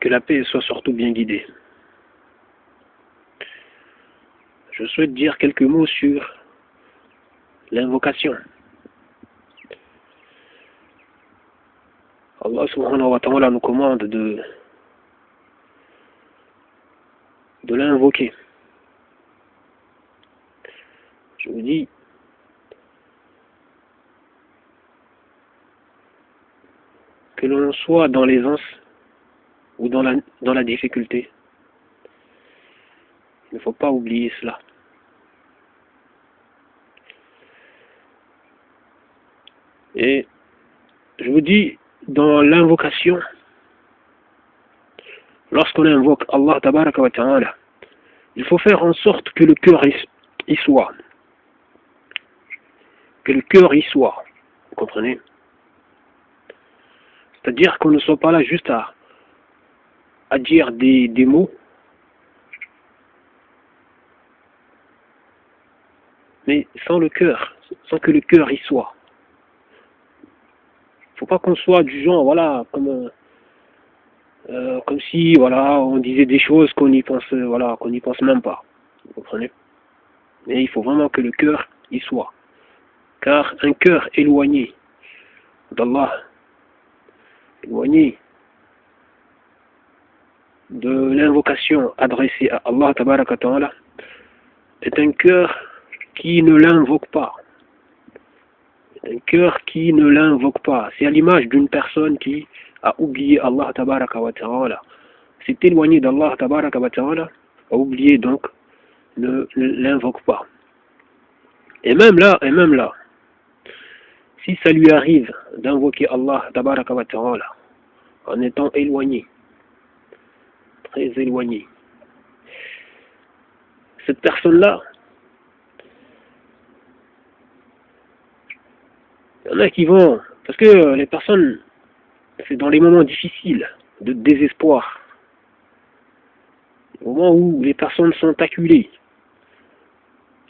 Que la paix soit surtout bien guidée. Je souhaite dire quelques mots sur l'invocation. Allah subhanahu wa ta'ala nous commande de l'invoquer. Je vous dis, que l'on soit dans l'aisance ou dans la difficulté, il ne faut pas oublier cela. Et je vous dis, dans l'invocation, lorsqu'on invoque Allah tabaraka wa ta'ala, il faut faire en sorte que le cœur y soit. Que le cœur y soit. Vous comprenez? C'est-à-dire qu'on ne soit pas là juste à dire des mots, mais sans le cœur, sans que le cœur y soit. Il ne faut pas qu'on soit du genre, voilà, comme si, voilà, on disait des choses qu'on n'y pense, voilà, qu'on n'y pense même pas. Vous comprenez? Mais il faut vraiment que le cœur y soit. Car un cœur éloigné d'Allah, éloigné de l'invocation adressée à Allah tabaraka ta'ala, est un cœur qui ne l'invoque pas. Un cœur qui ne l'invoque pas. C'est à l'image d'une personne qui a oublié Allah tabaraka wa ta'ala. S'est éloigné d'Allah tabaraka wa ta'ala, a oublié donc, ne l'invoque pas. Et même là, si ça lui arrive d'invoquer Allah tabaraka wa ta'ala en étant éloigné, très éloigné, cette personne-là, il y en a qui vont, parce que les personnes, c'est dans les moments difficiles, de désespoir, au moment où les personnes sont acculées,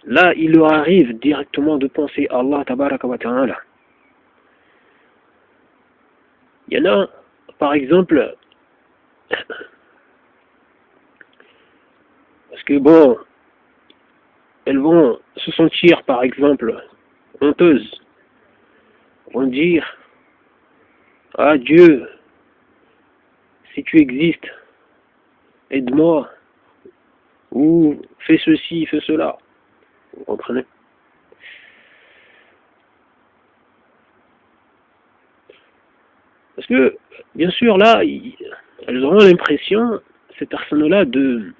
là, il leur arrive directement de penser à Allah tabaraka wa ta'ala. Il y en a, par exemple, parce que bon, elles vont se sentir, par exemple, honteuses, vont dire, ah Dieu, si tu existes, aide-moi, ou fais ceci, fais cela. Vous comprenez? Parce que, bien sûr, là, elles auront l'impression, ces personnes-là, de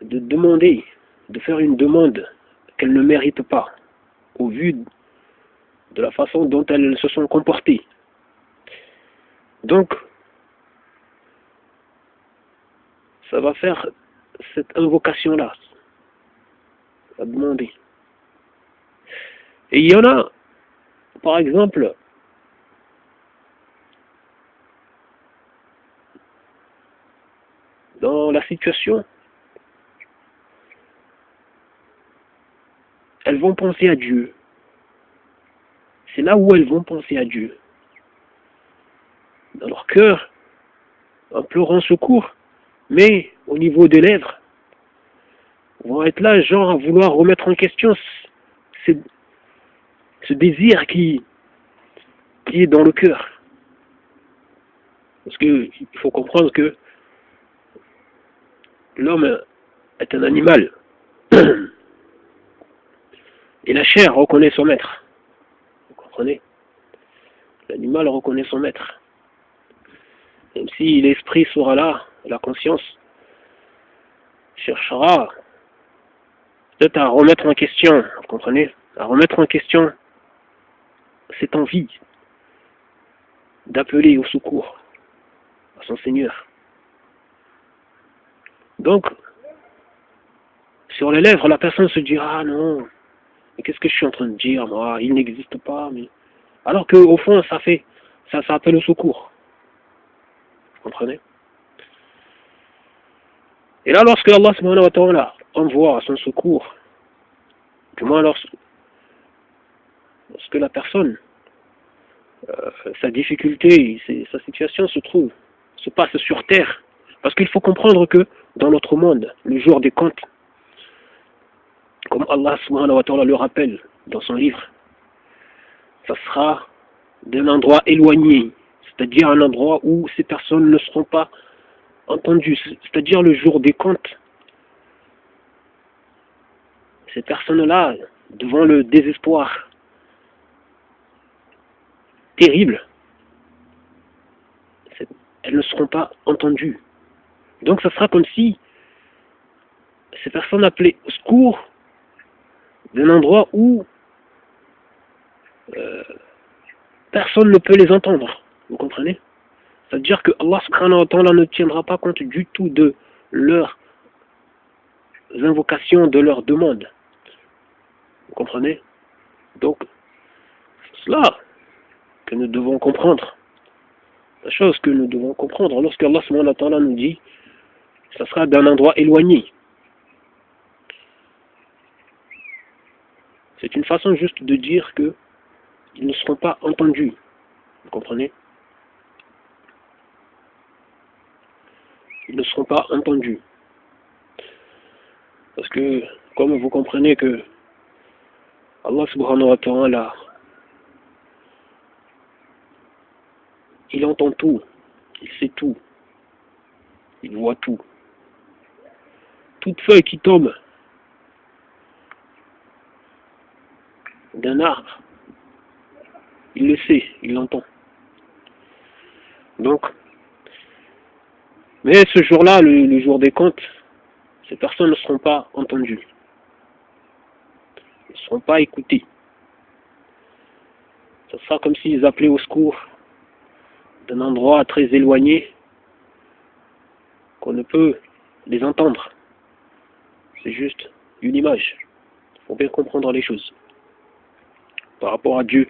demander, de faire une demande qu'elles ne méritent pas, au vu de la façon dont elles se sont comportées. Donc, ça va faire cette invocation-là, ça va demander. Et il y en a, par exemple, dans la situation, elles vont penser à Dieu. C'est là où elles vont penser à Dieu. Dans leur cœur, en pleurant secours, mais au niveau des lèvres, vont être là, genre, à vouloir remettre en question ce désir qui est dans le cœur. Parce qu'il faut comprendre que l'homme est un animal. Et la chair reconnaît son maître. Vous comprenez? L'animal reconnaît son maître. Même si l'esprit sera là, la conscience cherchera peut-être à remettre en question, vous comprenez? À remettre en question cette envie d'appeler au secours à son Seigneur. Donc, sur les lèvres, la personne se dira, ah non, mais qu'est-ce que je suis en train de dire, moi? Il n'existe pas, mais... Alors qu'au fond, ça appelle au secours. Vous comprenez? Et là, lorsque Allah subhanahu wa ta'ala envoie à son secours, du moins lorsque la personne, sa difficulté, sa situation se trouve se passe sur terre. Parce qu'il faut comprendre que dans notre monde, le jour des comptes, comme Allah subhanahu wa ta'ala le rappelle dans son livre, ça sera d'un endroit éloigné, c'est-à-dire un endroit où ces personnes ne seront pas entendues, c'est-à-dire le jour des comptes. Ces personnes-là, devant le désespoir terrible, elles ne seront pas entendues. Donc ça sera comme si ces personnes appelaient au secours d'un endroit où personne ne peut les entendre. Vous comprenez? C'est-à-dire que Allah subhanahu wa ta'ala ne tiendra pas compte du tout de leurs invocations, de leurs demandes. Vous comprenez? Donc, c'est cela que nous devons comprendre. La chose que nous devons comprendre lorsque Allah subhanahu wa ta'ala nous dit ça sera d'un endroit éloigné. C'est une façon juste de dire que ils ne seront pas entendus. Vous comprenez? Ils ne seront pas entendus. Parce que, comme vous comprenez que Allah subhanahu wa ta'ala, il entend tout, il sait tout, il voit tout. Toute feuille qui tombe d'un arbre, il le sait, il l'entend. Donc, mais ce jour-là, le jour des comptes, ces personnes ne seront pas entendues. Elles ne seront pas écoutées. Ce sera comme s'ils appelaient au secours d'un endroit très éloigné qu'on ne peut les entendre. C'est juste une image. Il faut bien comprendre les choses. Par rapport à Dieu,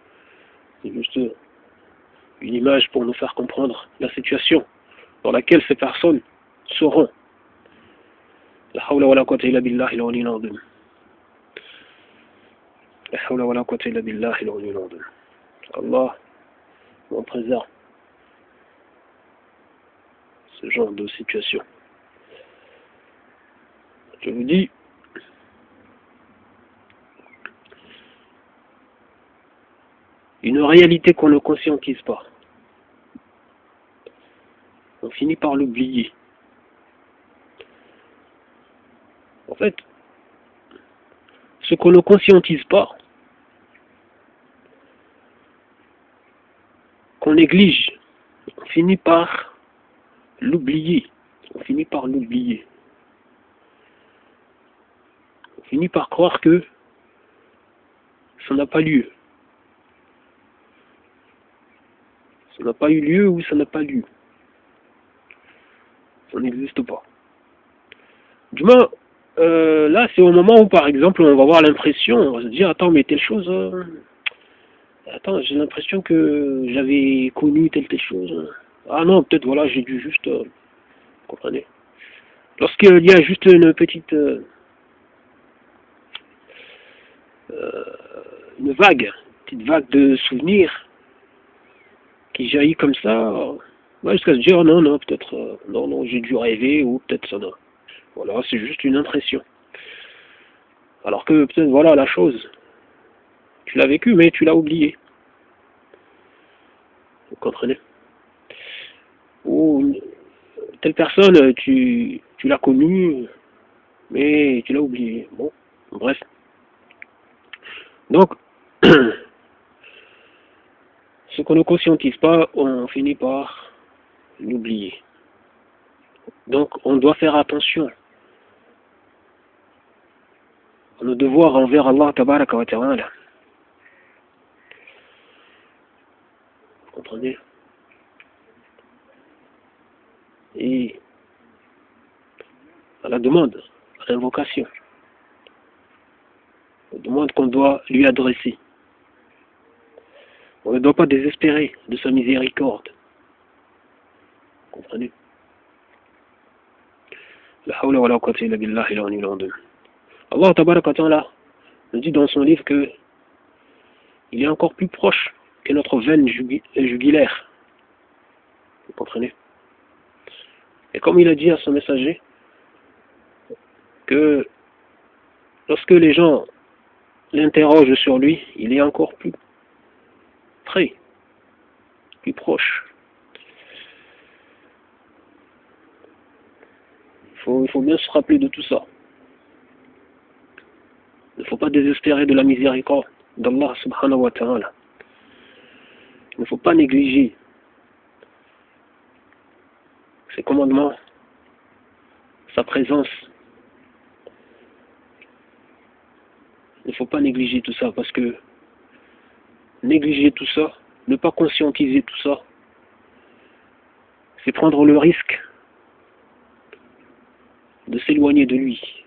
c'est juste une image pour nous faire comprendre la situation dans laquelle ces personnes seront. La hawla wa la quwwata illa billahi al-aliyyil azim. La hawla wa la quwwata illa billahi al-aliyyil azim. Allah m'en préserve ce genre de situation. Je vous dis, une réalité qu'on ne conscientise pas. On finit par l'oublier. En fait, ce qu'on ne conscientise pas, qu'on néglige, on finit par l'oublier. On finit par l'oublier. On finit par croire que ça n'a pas lieu. Ça n'a pas eu lieu ou ça n'a pas lieu. Ça n'existe pas. Du moins, là, c'est au moment où, par exemple, on va avoir l'impression, on va se dire, attends, mais telle chose, attends, j'ai l'impression que j'avais connu telle chose. Ah non, peut-être, voilà, j'ai dû juste, vous comprenez. Lorsqu'il y a juste une petite, une petite vague de souvenirs qui jaillit comme ça, jusqu'à se dire, non, non, peut-être, non, j'ai dû rêver, ou peut-être ça, non. Voilà, c'est juste une impression. Alors que peut-être, voilà, la chose, tu l'as vécue, mais tu l'as oubliée. Vous comprenez? Ou telle personne, tu l'as connue, mais tu l'as oubliée. Bon, bref. Donc, ce qu'on ne conscientise pas, on finit par l'oublier. Donc, on doit faire attention à nos devoirs envers Allah tabaraka wa ta'ala. Vous comprenez? Et à la demande, à l'invocation, aux demandes qu'on doit lui adresser. On ne doit pas désespérer de sa miséricorde. Vous comprenez? La hawla wa la quwwata illa billahi al-aliyyil azim. Allah tabaraka wa ta'ala nous dit dans son livre que il est encore plus proche que notre veine jugulaire. Vous comprenez? Et comme il a dit à son messager, que lorsque les gens l'interrogent sur lui, il est encore plus près, plus proche. Il faut bien se rappeler de tout ça. Il ne faut pas désespérer de la miséricorde d'Allah subhanahu wa ta'ala. Il ne faut pas négliger ses commandements, sa présence. Il ne faut pas négliger tout ça parce que négliger tout ça, ne pas conscientiser tout ça, c'est prendre le risque de s'éloigner de lui,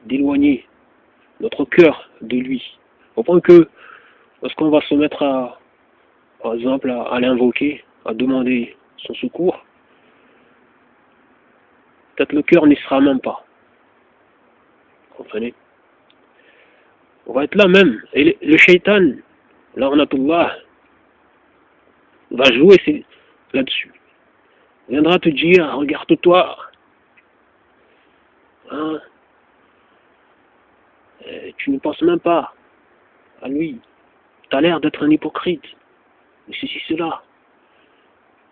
d'éloigner notre cœur de lui. Au point que lorsqu'on va se mettre par exemple, à l'invoquer, à demander son secours, peut-être le cœur n'y sera même pas. Vous comprenez? On va être là même. Et le shaitan, la'natullah, va jouer là-dessus. Il viendra te dire, regarde-toi. Hein, tu ne penses même pas à lui. Tu as l'air d'être un hypocrite. Mais ceci, cela.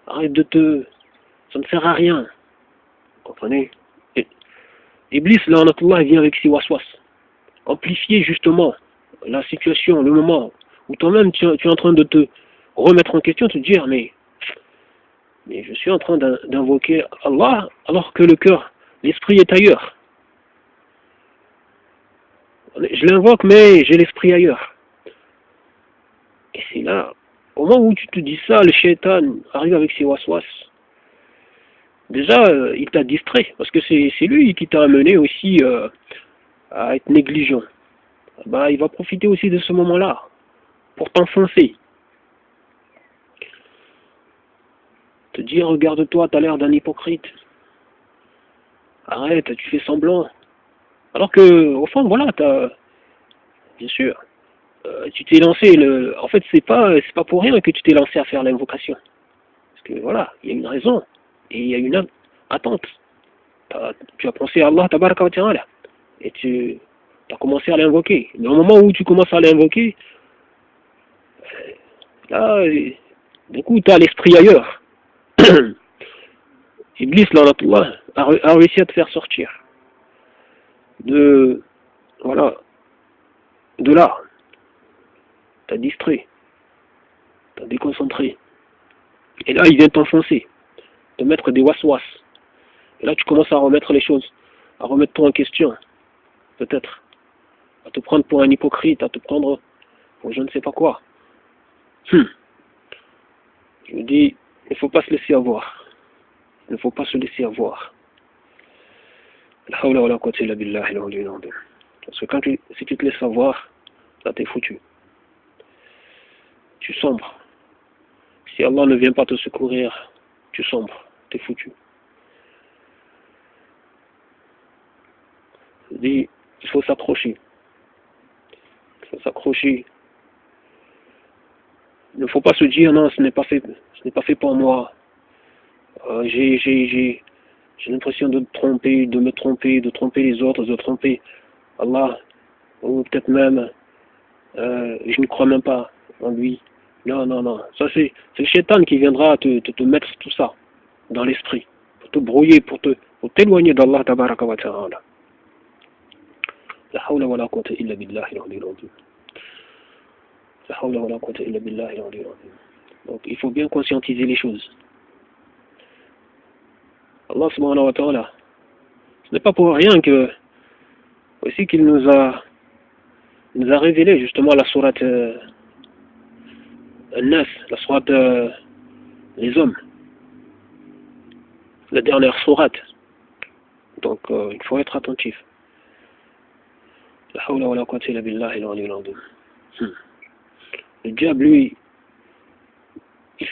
Arrête ça ne sert à rien. Vous comprenez? Et Iblis, la'natullah, vient avec ses waswas. Amplifier justement la situation, le moment où toi-même tu es en train de te remettre en question, te dire mais je suis en train d'invoquer Allah alors que le cœur, l'esprit est ailleurs. Je l'invoque mais j'ai l'esprit ailleurs. Et c'est là, au moment où tu te dis ça, le shaitan arrive avec ses waswas. Déjà, il t'a distrait parce que c'est lui qui t'a amené aussi à être négligent. Bah, il va profiter aussi de ce moment-là pour t'enfoncer. Te dire, regarde-toi, t'as l'air d'un hypocrite. Arrête, tu fais semblant. Alors que, au fond, voilà, bien sûr, tu t'es lancé, en fait, c'est pas pour rien que tu t'es lancé à faire l'invocation. Parce que, voilà, il y a une raison, et il y a une attente. Tu as pensé à Allah, tabaraka wa ta'ala, et tu as commencé à l'invoquer. Mais au moment où tu commences à l'invoquer, là, du coup, tu as l'esprit ailleurs. Iblis, là, a réussi à te faire sortir de, voilà, de là. T'as distrait, t'as déconcentré. Et là, il vient t'enfoncer, te mettre des waswas. Et là, tu commences à remettre les choses, à remettre tout en question, peut-être, à te prendre pour un hypocrite, à te prendre pour je ne sais pas quoi. Je me dis, il ne faut pas se laisser avoir. Il ne faut pas se laisser avoir. Parce que si tu te laisses avoir, là t'es foutu. Tu sombres. Si Allah ne vient pas te secourir, tu sombres, t'es foutu. Je dis, il faut s'accrocher. Il faut s'accrocher. Il ne faut pas se dire non, ce n'est pas fait pour moi. J'ai l'impression de me tromper, de tromper les autres, de tromper Allah, ou peut-être même je ne crois même pas en lui. Non, non, non. Ça c'est le shaitan qui viendra te mettre tout ça dans l'esprit, pour te brouiller, pour t'éloigner d'Allah tabaraka wa ta'ala. La hawla wa la quwwata illa billahi al-aliyyil azim. La hawla wa la quwwata illa billahi al-aliyyil azim. Donc il faut bien conscientiser les choses. Allah subhanahu wa ta'ala, ce n'est pas pour rien que aussi qu'il nous a révélé justement la sourate An-Nas, la sourate les hommes, la dernière sourate. Donc il faut être attentif. La hawla wa la quwwata illa billahi al-aliyyil azim. Le diable, lui, il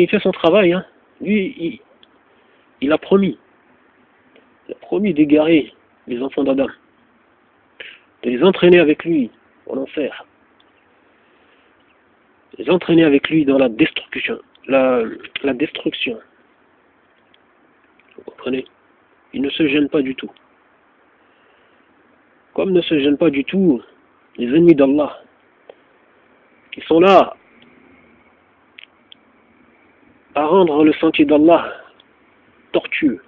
fait son travail, hein. Lui, il a promis d'égarer les enfants d'Adam, de les entraîner avec lui en enfer, de les entraîner avec lui dans la destruction, la destruction. Vous comprenez? Il ne se gêne pas du tout. Comme ne se gênent pas du tout les ennemis d'Allah, qui sont là à rendre le sentier d'Allah tortueux,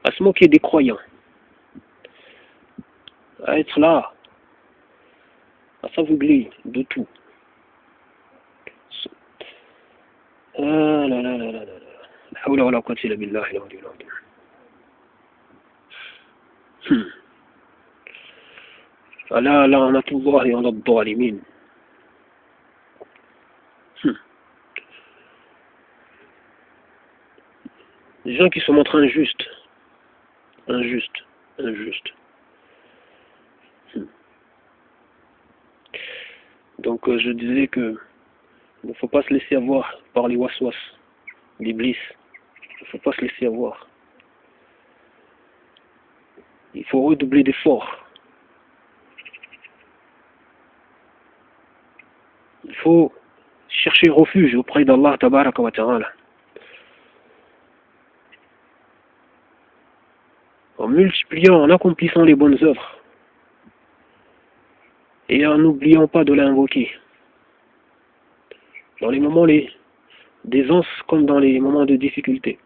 à se moquer des croyants, à être là, à s'aveugler de tout. Ah là là là là là là. La hawla wa la quwwata illa billahi al-aliyyil azim. Ala la'natullahi ala ad-dhalimin. Des gens qui se montrent injustes. Injustes. Injustes. Donc je disais que il ne faut pas se laisser avoir par les waswas, l'iblis. Il ne faut pas se laisser avoir. Il faut redoubler d'efforts. Il faut chercher refuge auprès d'Allah tabaraka wa ta'ala. En multipliant, en accomplissant les bonnes œuvres. Et en n'oubliant pas de l'invoquer. Dans les moments d'aisance comme dans les moments de difficulté.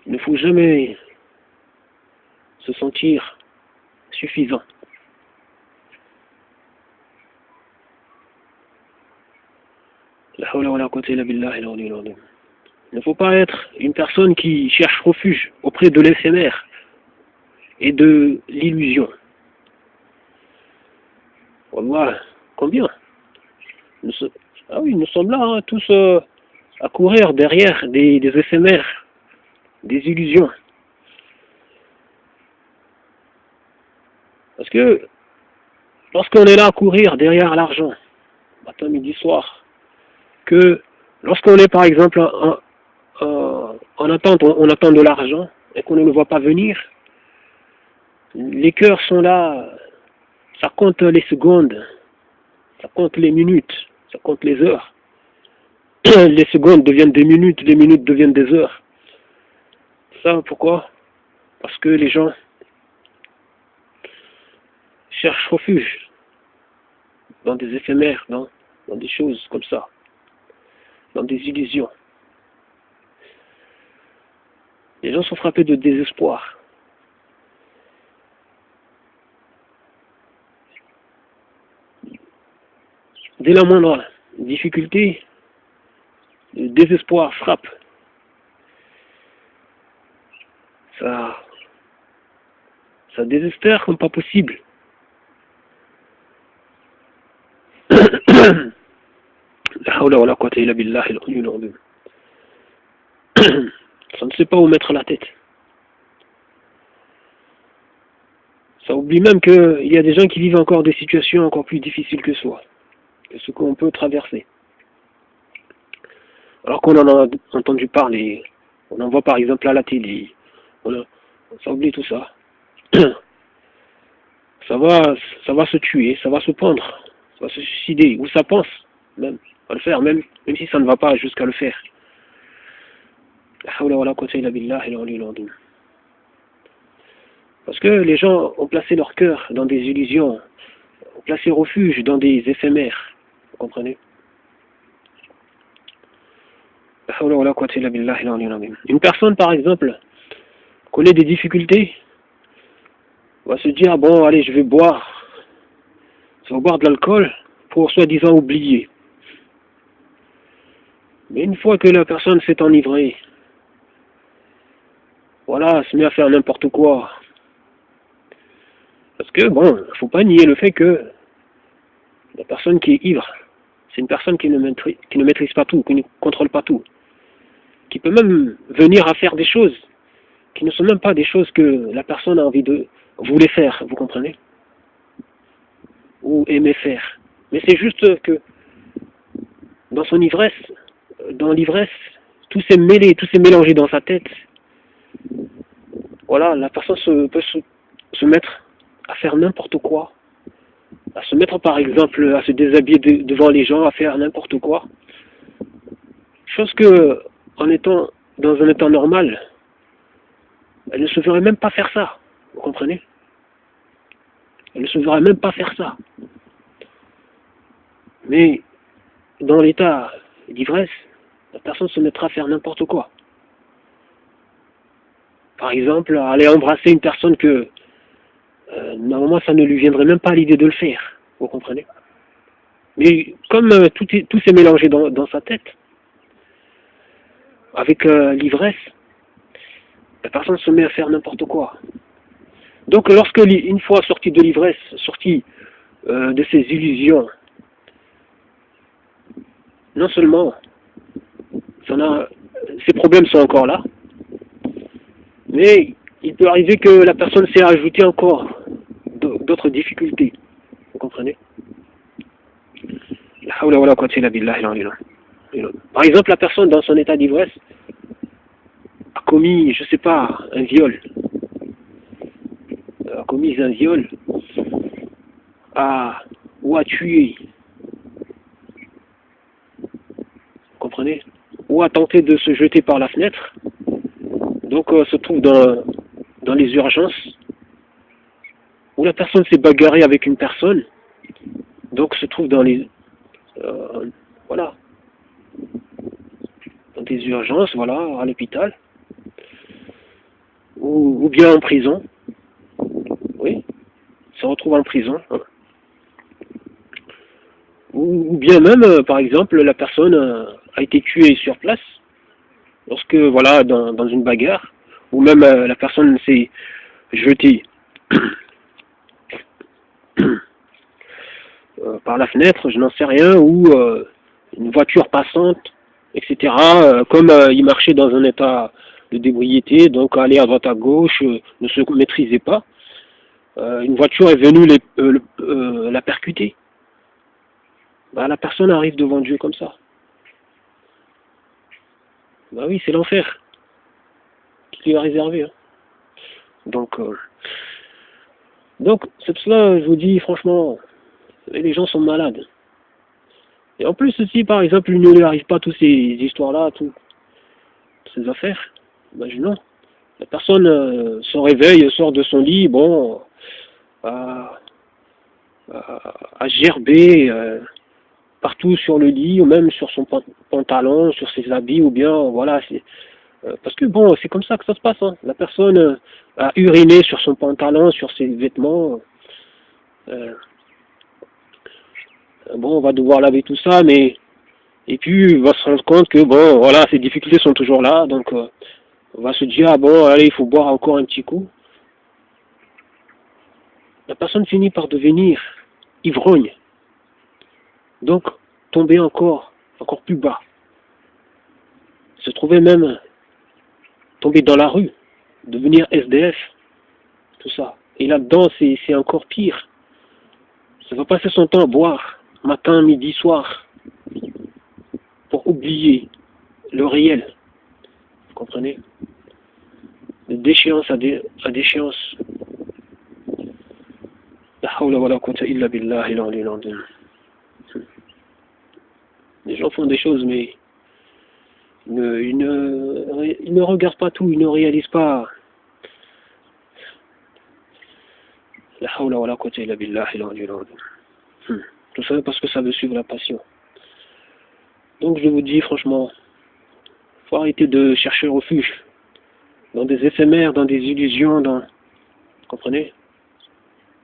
Il ne faut jamais se sentir suffisant. La hawla wa la quwwata illa billahi al-aliyyil azim. Il ne faut pas être une personne qui cherche refuge auprès de l'éphémère et de l'illusion. Wallah, combien? Ah oui, nous sommes là, hein, tous à courir derrière des éphémères, des illusions. Parce que lorsqu'on est là à courir derrière l'argent, matin, midi, soir, que lorsqu'on est par exemple en attente, on attend de l'argent et qu'on ne le voit pas venir, les cœurs sont là, ça compte les secondes, ça compte les minutes, ça compte les heures. Les secondes deviennent des minutes deviennent des heures. Ça, pourquoi? Parce que les gens cherchent refuge dans des éphémères, dans des choses comme ça, dans des illusions. Les gens sont frappés de désespoir. Dès la moindre difficulté, le désespoir frappe. Ça désespère comme pas possible. La hawla wa la quwwata illa billahi al-aliyyil azim. Ça ne sait pas où mettre la tête. Ça oublie même qu'il y a des gens qui vivent encore des situations encore plus difficiles que soi, que ce qu'on peut traverser. Alors qu'on en a entendu parler, on en voit par exemple à la télé, ça oublie tout ça. Ça va se tuer, ça va se pendre, ça va se suicider, ou ça pense même à le faire, même si ça ne va pas jusqu'à le faire. Parce que les gens ont placé leur cœur dans des illusions, ont placé refuge dans des éphémères. Vous comprenez? Une personne, par exemple, connaît des difficultés, va se dire, bon, allez, je vais boire de l'alcool pour soi-disant oublier. Mais une fois que la personne s'est enivrée, voilà, se met à faire n'importe quoi. Parce que, bon, il ne faut pas nier le fait que la personne qui est ivre, c'est une personne qui ne maîtrise pas tout, qui ne contrôle pas tout, qui peut même venir à faire des choses qui ne sont même pas des choses que la personne a envie de voulait faire, vous comprenez? Ou aimer faire. Mais c'est juste que dans son ivresse, dans l'ivresse, tout s'est mêlé, tout s'est mélangé dans sa tête. Voilà, la personne peut se mettre à faire n'importe quoi, à se mettre par exemple à se déshabiller devant les gens, à faire n'importe quoi. Chose que en étant dans un état normal, elle ne se verrait même pas faire ça. Vous comprenez? Elle ne se verrait même pas faire ça. Mais dans l'état d'ivresse, la personne se mettra à faire n'importe quoi. Par exemple, aller embrasser une personne que normalement ça ne lui viendrait même pas à l'idée de le faire. Vous comprenez? Mais comme tout s'est mélangé dans sa tête, avec l'ivresse, la personne se met à faire n'importe quoi. Donc lorsque, une fois sorti de l'ivresse, sorti de ses illusions, non seulement ses problèmes sont encore là, mais il peut arriver que la personne s'est ajoutée encore d'autres difficultés. Vous comprenez? Par exemple, la personne dans son état d'ivresse a commis, je sais pas, un viol. A commis un viol, ou a tué. Vous comprenez? Ou a tenté de se jeter par la fenêtre. Donc se trouve dans les urgences. Ou la personne s'est bagarrée avec une personne. Donc se trouve dans les... voilà. Dans des urgences, voilà, à l'hôpital. Ou bien en prison. Oui. Se retrouve en prison. Hein. Ou bien même, par exemple, la personne a été tuée sur place. Lorsque, voilà, dans une bagarre. Ou même la personne s'est jetée par la fenêtre, je n'en sais rien, ou une voiture passante, etc. Comme il marchait dans un état de d'ébriété, donc aller à droite à gauche, ne se maîtrisait pas. Une voiture est venue la percuter. Bah, la personne arrive devant Dieu comme ça. Bah oui, c'est l'enfer qui lui a réservé. Hein. Donc c'est pour cela, je vous dis franchement, les gens sont malades. Et en plus, si par exemple, il ne lui arrive pas toutes ces histoires-là, toutes ces affaires, imaginons, la personne se réveille, sort de son lit, bon, à gerber partout sur le lit, ou même sur son pantalon, sur ses habits, ou bien, voilà, parce que bon, c'est comme ça que ça se passe, hein. La personne a uriné sur son pantalon, sur ses vêtements, bon, on va devoir laver tout ça, mais et puis il va se rendre compte que bon, voilà, ces difficultés sont toujours là, donc on va se dire ah bon, allez, il faut boire encore un petit coup. La personne finit par devenir ivrogne, donc tomber encore plus bas, se trouver même tomber dans la rue, devenir SDF, tout ça. Et là-dedans, c'est encore pire. Ça va passer son temps à boire, matin, midi, soir, pour oublier le réel. Vous comprenez? De déchéance à déchéance. La hawla wa la quwwata illa billahi al-ali al-azim. Les gens font des choses, mais ils ne regardent pas tout, ils ne réalisent pas. La hawla wa la quwwata illa billahi al-ali al-azim. Tout ça parce que ça veut suivre la passion. Donc je vous dis franchement, faut arrêter de chercher refuge dans des éphémères, dans des illusions, vous comprenez?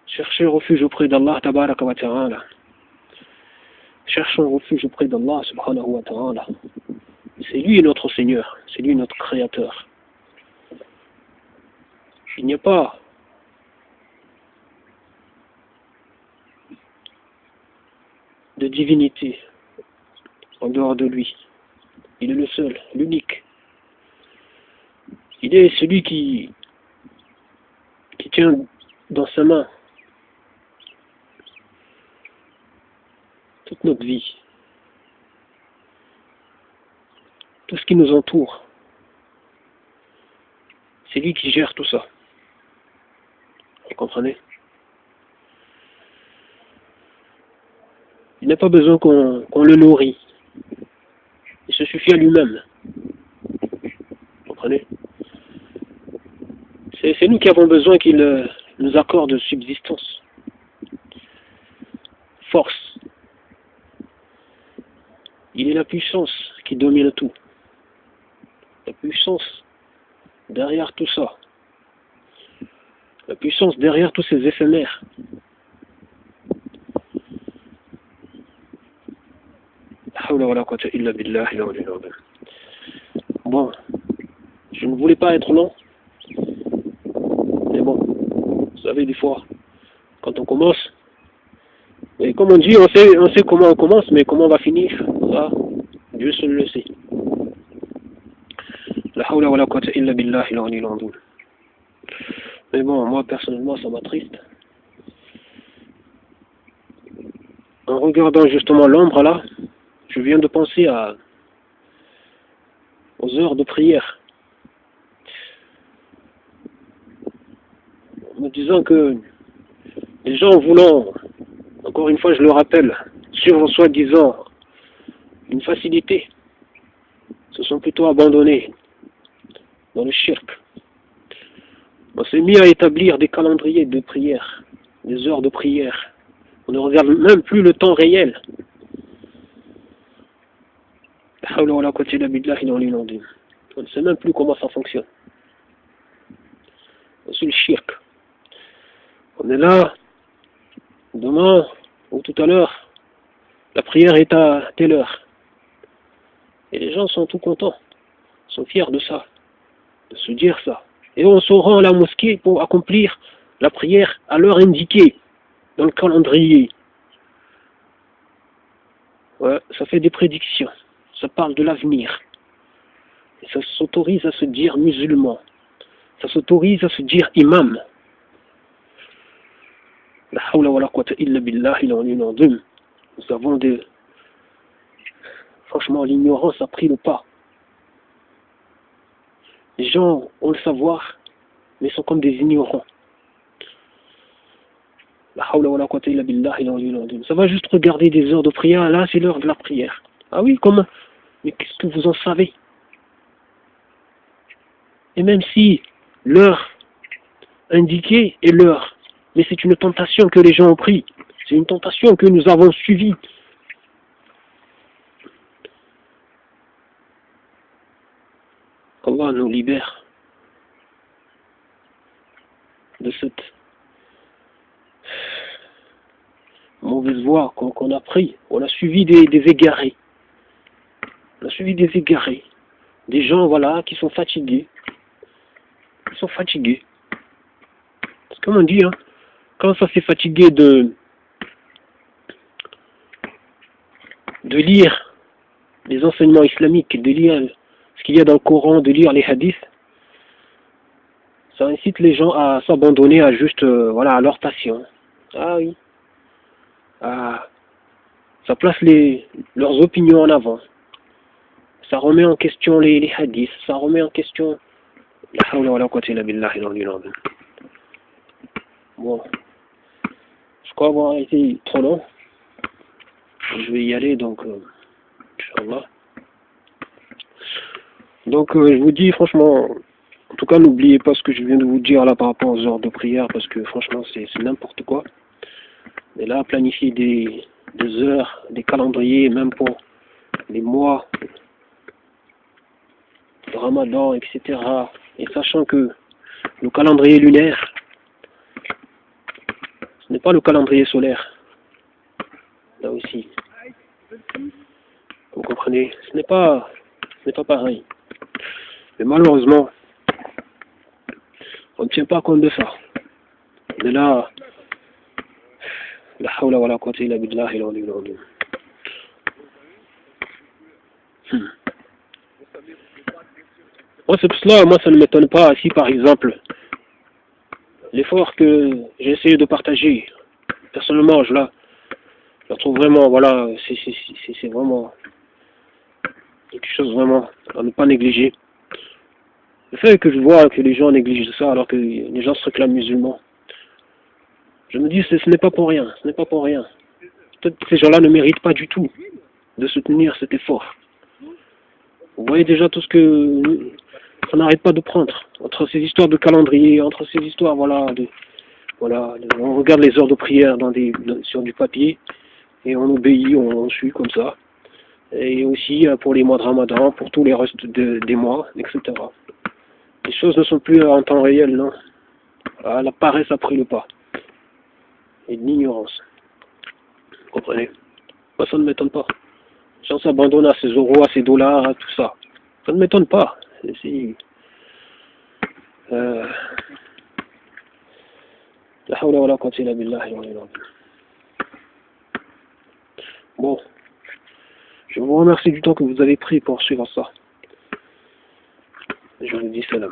Cherchez refuge auprès d'Allah tabaraka wa ta'ala. Cherchons refuge auprès d'Allah subhanahu wa ta'ala. C'est lui notre Seigneur, c'est lui notre Créateur. Il n'y a pas de divinité en dehors de lui. Il est le seul, l'unique. Il est celui qui tient dans sa main toute notre vie, tout ce qui nous entoure. C'est lui qui gère tout ça. Vous comprenez? Il n'a pas besoin qu'on le nourrit. Il se suffit à lui-même. C'est nous qui avons besoin qu'il nous accorde subsistance, force. Il est la puissance qui domine tout. La puissance derrière tout ça. La puissance derrière tous ces éphémères. Bon, je ne voulais pas être long, mais bon, vous savez, des fois, quand on commence, et comme on dit, on sait comment on commence, mais comment on va finir, ça, Dieu seul le sait. Mais bon, moi personnellement, ça m'attriste. En regardant justement l'ombre là, je viens de penser aux heures de prière. En me disant que les gens voulant, encore une fois je le rappelle, sur soi-disant une facilité, se sont plutôt abandonnés dans le shirk. On s'est mis à établir des calendriers de prière, des heures de prière. On ne regarde même plus le temps réel. On ne sait même plus comment ça fonctionne. C'est le shirk. On est là, demain ou tout à l'heure, la prière est à telle heure. Et les gens sont tout contents, sont fiers de ça, de se dire ça. Et on se rend à la mosquée pour accomplir la prière à l'heure indiquée dans le calendrier. Ouais, ça fait des prédictions, ça parle de l'avenir. Et ça s'autorise à se dire musulman, ça s'autorise à se dire imam. La hawla wa la quwwata illa billahi al-aliyyil azim. Nous avons des... Franchement, l'ignorance a pris le pas. Les gens ont le savoir, mais sont comme des ignorants. La hawla wa la quwwata illa billahi al-aliyyil azim. Ça va juste regarder des heures de prière. Là, c'est l'heure de la prière. Ah oui, comment? Mais qu'est-ce que vous en savez? Et même si l'heure indiquée est l'heure, mais c'est une tentation que les gens ont pris. C'est une tentation que nous avons suivie. Allah nous libère de cette mauvaise voie qu'on a pris. On a suivi des égarés. On a suivi des égarés. Des gens, voilà, qui sont fatigués. Ils sont fatigués. Parce que comme on dit, hein, quand ça s'est fatigué de lire les enseignements islamiques, de lire ce qu'il y a dans le Coran, de lire les hadiths, ça incite les gens à s'abandonner à juste, voilà, à leur passion. Ah oui. Ah, ça place leurs opinions en avant. Ça remet en question les hadiths, ça remet en question... Bon, je crois avoir été trop long. Je vais y aller, donc, Inch'Allah. Donc, je vous dis, franchement, en tout cas, n'oubliez pas ce que je viens de vous dire là par rapport aux heures de prière, parce que franchement, c'est n'importe quoi. Mais là, planifier des heures, des calendriers, même pour les mois, le Ramadan, etc. Et sachant que le calendrier lunaire, ce n'est pas le calendrier solaire. Là aussi. Vous comprenez? Ce n'est pas pareil. Mais malheureusement, on ne tient pas compte de ça. On est là. La hawla wa la quwwata illa billahi al-aliyyil azim. Moi, c'est pour cela, moi, ça ne m'étonne pas si, par exemple, l'effort que j'ai essayé de partager, personnellement, je la trouve vraiment, voilà, c'est vraiment quelque chose vraiment à ne pas négliger. Le fait que je vois que les gens négligent ça alors que les gens se réclament musulmans, je me dis ce n'est pas pour rien, ce n'est pas pour rien. Peut-être que ces gens-là ne méritent pas du tout de soutenir cet effort. Vous voyez déjà tout ce que Ça n'arrête pas de prendre. Entre ces histoires de calendrier, entre ces histoires, voilà, on regarde les heures de prière sur du papier et on obéit, on suit comme ça. Et aussi pour les mois de Ramadan, pour tous les restes des mois, etc. Les choses ne sont plus en temps réel, non. La paresse a pris le pas. Et l'ignorance. Vous comprenez? Moi, ça ne m'étonne pas. Les gens s'abandonnent à ces euros, à ces dollars, à tout ça. Ça ne m'étonne pas. La hawla wa la quwwata illa billahi al-aliyyil azim. Bon, je vous remercie du temps que vous avez pris pour suivre ça. Je vous dis salam.